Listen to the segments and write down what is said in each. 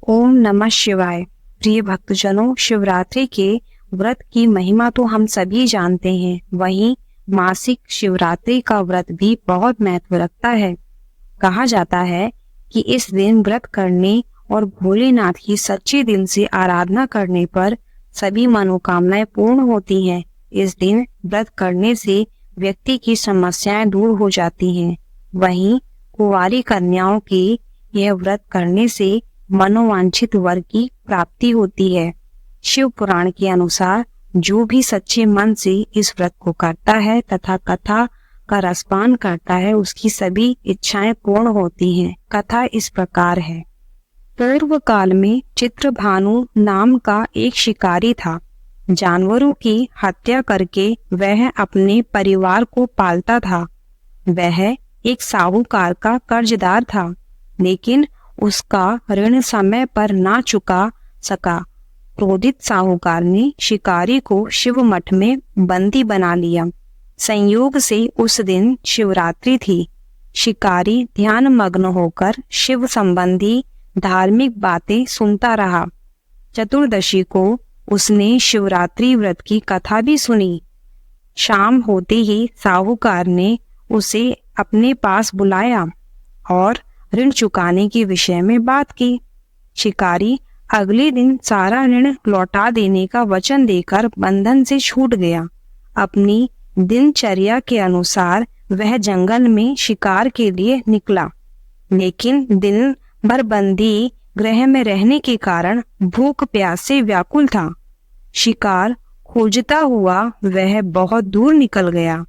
ओम नमः शिवाय। प्रिय भक्तजनों, शिवरात्रि के व्रत की महिमा तो हम सभी जानते हैं। वहीं मासिक शिवरात्रि का व्रत भी बहुत महत्व रखता है। कहा जाता है कि इस दिन व्रत करने और भोलेनाथ की सच्चे दिल से आराधना करने पर सभी मनोकामनाएं पूर्ण होती हैं। इस दिन व्रत करने से व्यक्ति की समस्याएं दूर हो जाती हैं। वहीं कुंवारी कन्याओं के यह व्रत करने से मनोवांछित वर की प्राप्ति होती है। शिव पुराण के अनुसार जो भी सच्चे मन से इस व्रत को करता है तथा कथा का रसपान करता है, उसकी सभी इच्छाएं पूर्ण होती हैं। कथा इस प्रकार है। पूर्व काल में चित्रभानु नाम का एक शिकारी था। जानवरों की हत्या करके वह अपने परिवार को पालता था। वह एक साहूकार का कर्जदार था, लेकिन उसका ऋण समय पर ना चुका सका। क्रोधित साहूकार ने शिकारी को शिव मठ में बंदी बना लिया। संयोग से उस दिन शिवरात्रि थी। शिकारी ध्यान मग्न होकर शिव संबंधी धार्मिक बातें सुनता रहा। चतुर्दशी को उसने शिवरात्रि व्रत की कथा भी सुनी। शाम होते ही साहूकार ने उसे अपने पास बुलाया और ऋण चुकाने के विषय में बात की। शिकारी अगले दिन सारा ऋण लौटा देने का वचन देकर बंधन से छूट गया। अपनी दिनचर्या के अनुसार वह जंगल में शिकार के लिए निकला, लेकिन दिन भर बंदी गृह में रहने के कारण भूख प्यास से व्याकुल था। शिकार खोजता हुआ वह बहुत दूर निकल गया।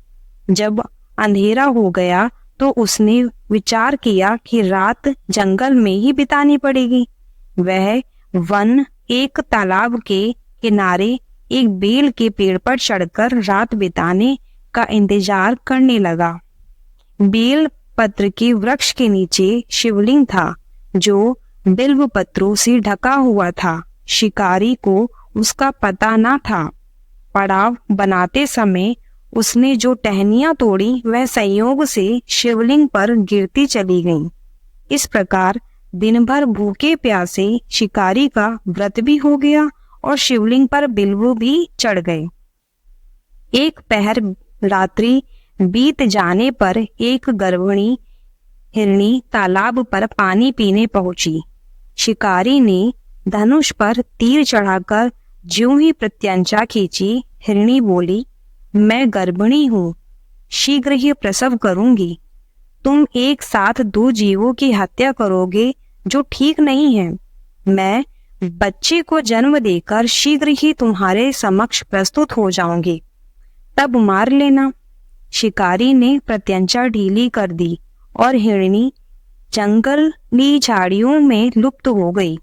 जब अंधेरा हो गया तो उसने विचार किया कि रात जंगल में ही बितानी पड़ेगी। वह वन एक तालाब के किनारे एक बेल के पेड़ पर चढ़कर रात बिताने का इंतजार करने लगा। बेल पत्र के वृक्ष के नीचे शिवलिंग था, जो बिल्व पत्रों से ढका हुआ था। शिकारी को उसका पता न था। पड़ाव बनाते समय उसने जो टहनियां तोड़ी वह संयोग से शिवलिंग पर गिरती चली गईं। इस प्रकार दिन भर भूखे प्यासे शिकारी का व्रत भी हो गया और शिवलिंग पर बिल्व भी चढ़ गए। एक पहर रात्रि बीत जाने पर एक गर्भिणी हिरणी तालाब पर पानी पीने पहुंची। शिकारी ने धनुष पर तीर चढ़ाकर ज्यों ही प्रत्यंचा खींची, हिरणी बोली, मैं गर्भिणी हूँ, शीघ्र ही प्रसव करूंगी। तुम एक साथ दो जीवों की हत्या करोगे जो ठीक नहीं है। मैं बच्चे को जन्म देकर शीघ्र ही तुम्हारे समक्ष प्रस्तुत हो जाऊंगी, तब मार लेना। शिकारी ने प्रत्यंचा ढीली कर दी और हिरणी जंगली झाड़ियों में लुप्त हो गई।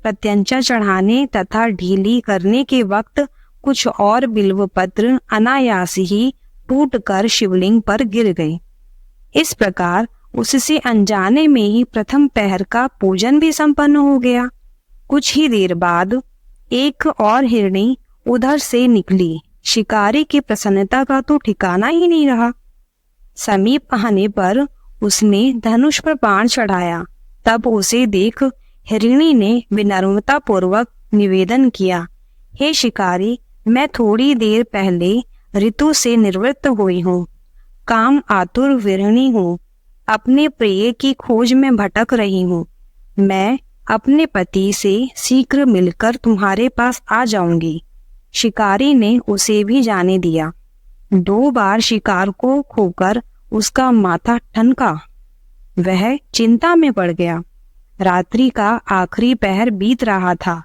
प्रत्यंचा चढ़ाने तथा ढीली करने के वक्त कुछ और बिल्व पत्र अनायास ही टूटकर शिवलिंग पर गिर गए। इस प्रकार उससे अनजाने में ही प्रथम पहर का पूजन भी संपन्न हो गया। कुछ ही देर बाद एक और हिरणी उधर से निकली। शिकारी की प्रसन्नता का तो ठिकाना ही नहीं रहा। समीप आने पर उसने धनुष पर बाण चढ़ाया। तब उसे देख हिरणी ने विनम्रता पूर्वक निवेदन किया, हे शिकारी, मैं थोड़ी देर पहले ऋतु से निवृत्त हुई हूँ। काम आतुर विरहिणी हूँ। अपने प्रिय की खोज में भटक रही हूँ। मैं अपने पति से शीघ्र मिलकर तुम्हारे पास आ जाऊंगी। शिकारी ने उसे भी जाने दिया। 2 बार शिकार को खोकर उसका माथा ठनका। वह चिंता में पड़ गया। रात्रि का आखिरी पहर बीत रहा था।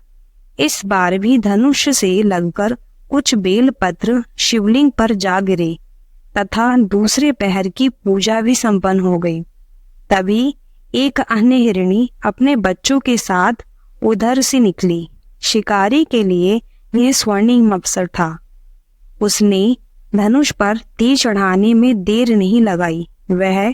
इस बार भी धनुष से लगकर कुछ बेल पत्र शिवलिंग पर जा गिरे तथा दूसरे पहर की पूजा भी संपन्न हो गई। तभी एक अन्य हिरणी अपने बच्चों के साथ उधर से निकली। शिकारी के लिए यह स्वर्णिम अवसर था। उसने धनुष पर तीर चढ़ाने में देर नहीं लगाई। वह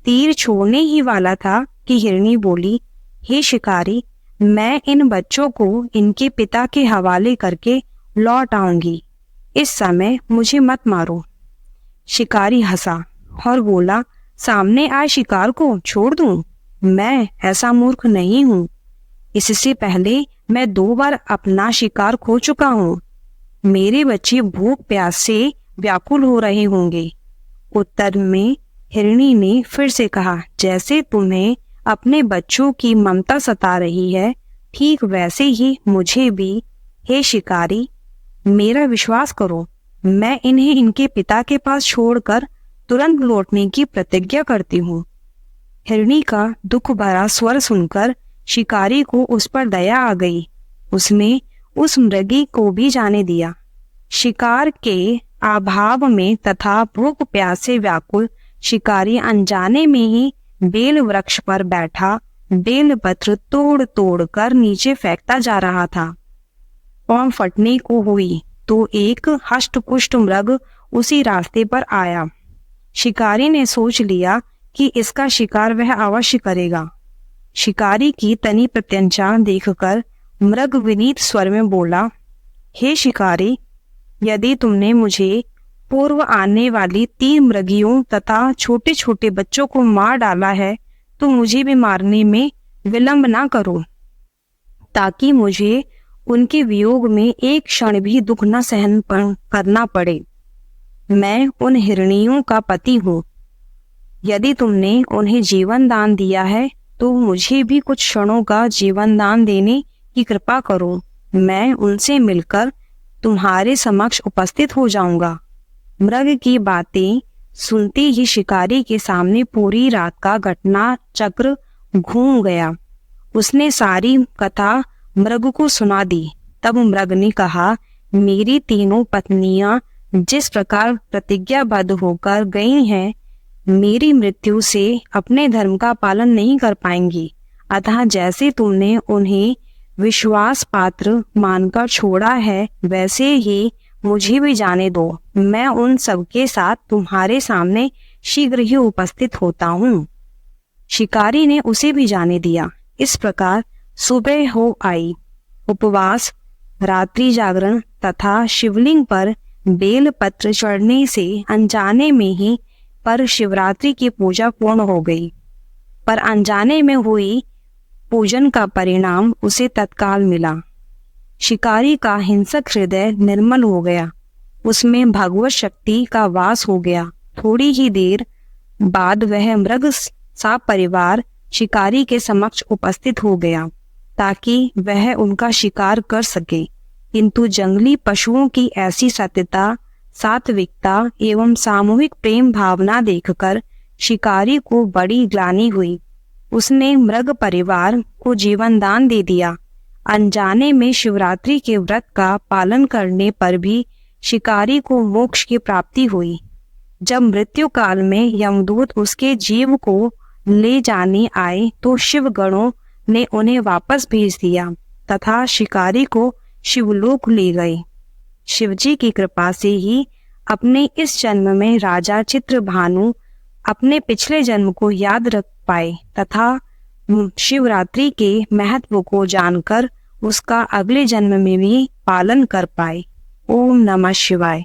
तीर छोड़ने ही वाला था कि हिरणी बोली, हे शिकारी, मैं इन बच्चों को इनके पिता के हवाले करके लौट आऊंगी। इस समय मुझे मत मारो। शिकारी हंसा और बोला, सामने आए शिकार को छोड़ दूं? मैं ऐसा मूर्ख नहीं हूँ। इससे पहले मैं 2 बार अपना शिकार खो चुका हूँ। मेरे बच्चे भूख प्यास से व्याकुल हो रहे होंगे। उत्तर में हिरणी ने फिर से कहा, जैसे तुम्हें अपने बच्चों की ममता सता रही है, ठीक वैसे ही मुझे भी। हे शिकारी, मेरा विश्वास करो, मैं इन्हें इनके पिता के पास छोड़कर तुरंत लौटने की प्रतिज्ञा करती हूँ। हिरणी का दुख भरा स्वर सुनकर शिकारी को उस पर दया आ गई। उसने उस मृगी को भी जाने दिया। शिकार के अभाव में तथा भूख प्यास से व्याकुल शिकारी अनजाने में ही बेल वृक्ष पर बैठा बेल पत्र तोड़ तोड़ कर नीचे फेंकता जा रहा था। पांव फटने को हुई तो एक हष्ट-पुष्ट मृग उसी रास्ते पर आया। शिकारी ने सोच लिया कि इसका शिकार वह अवश्य करेगा। शिकारी की तनी प्रत्यंचा देखकर मृग विनीत स्वर में बोला, हे शिकारी, यदि तुमने मुझे पूर्व आने वाली 3 मृगियों तथा छोटे छोटे बच्चों को मार डाला है तो मुझे भी मारने में विलंब ना करो, ताकि मुझे उनके वियोग में एक क्षण भी दुख न सहन करना पड़े। मैं उन हिरणियों का पति हूँ। यदि तुमने उन्हें जीवन दान दिया है तो मुझे भी कुछ क्षणों का जीवन दान देने की कृपा करो। मैं उनसे मिलकर तुम्हारे समक्ष उपस्थित हो जाऊंगा। मृग की बातें सुनते ही शिकारी के सामने पूरी रात का घटना चक्र घूम गया। उसने सारी कथा मृग को सुना दी। तब मृग ने कहा, मेरी तीनों पत्नियां जिस प्रकार प्रतिज्ञाबद्ध होकर गई हैं, मेरी मृत्यु से अपने धर्म का पालन नहीं कर पाएंगी। अतः जैसे तुमने उन्हें विश्वास पात्र मानकर छोड़ा है, वैसे ही मुझे भी जाने दो। मैं उन सबके साथ तुम्हारे सामने शीघ्र ही उपस्थित होता हूँ। शिकारी ने उसे भी जाने दिया। इस प्रकार सुबह हो आई। उपवास, रात्रि जागरण तथा शिवलिंग पर बेल पत्र चढ़ने से अनजाने में ही पर शिवरात्रि की पूजा पूर्ण हो गई। पर अनजाने में हुई पूजन का परिणाम उसे तत्काल मिला। शिकारी का हिंसक हृदय निर्मल हो गया। उसमें भगवत शक्ति का वास हो गया। थोड़ी ही देर बाद वह मृग सा परिवार शिकारी के समक्ष उपस्थित हो गया ताकि वह उनका शिकार कर सके। किंतु जंगली पशुओं की ऐसी सत्यता, सात्विकता एवं सामूहिक प्रेम भावना देखकर शिकारी को बड़ी ग्लानि हुई। उसने मृग परिवार को जीवन दान दे दिया। अनजाने में शिवरात्रि के व्रत का पालन करने पर भी शिकारी को मोक्ष की प्राप्ति हुई। जब मृत्यु काल में यमदूत उसके जीव को ले जाने आए तो शिव गणों ने उन्हें वापस भेज दिया तथा शिकारी को शिवलोक ले गए। शिवजी की कृपा से ही अपने इस जन्म में राजा चित्रभानु अपने पिछले जन्म को याद रख पाए तथा शिवरात्रि के महत्व को जानकर उसका अगले जन्म में भी पालन कर पाए। ओम नमः शिवाय।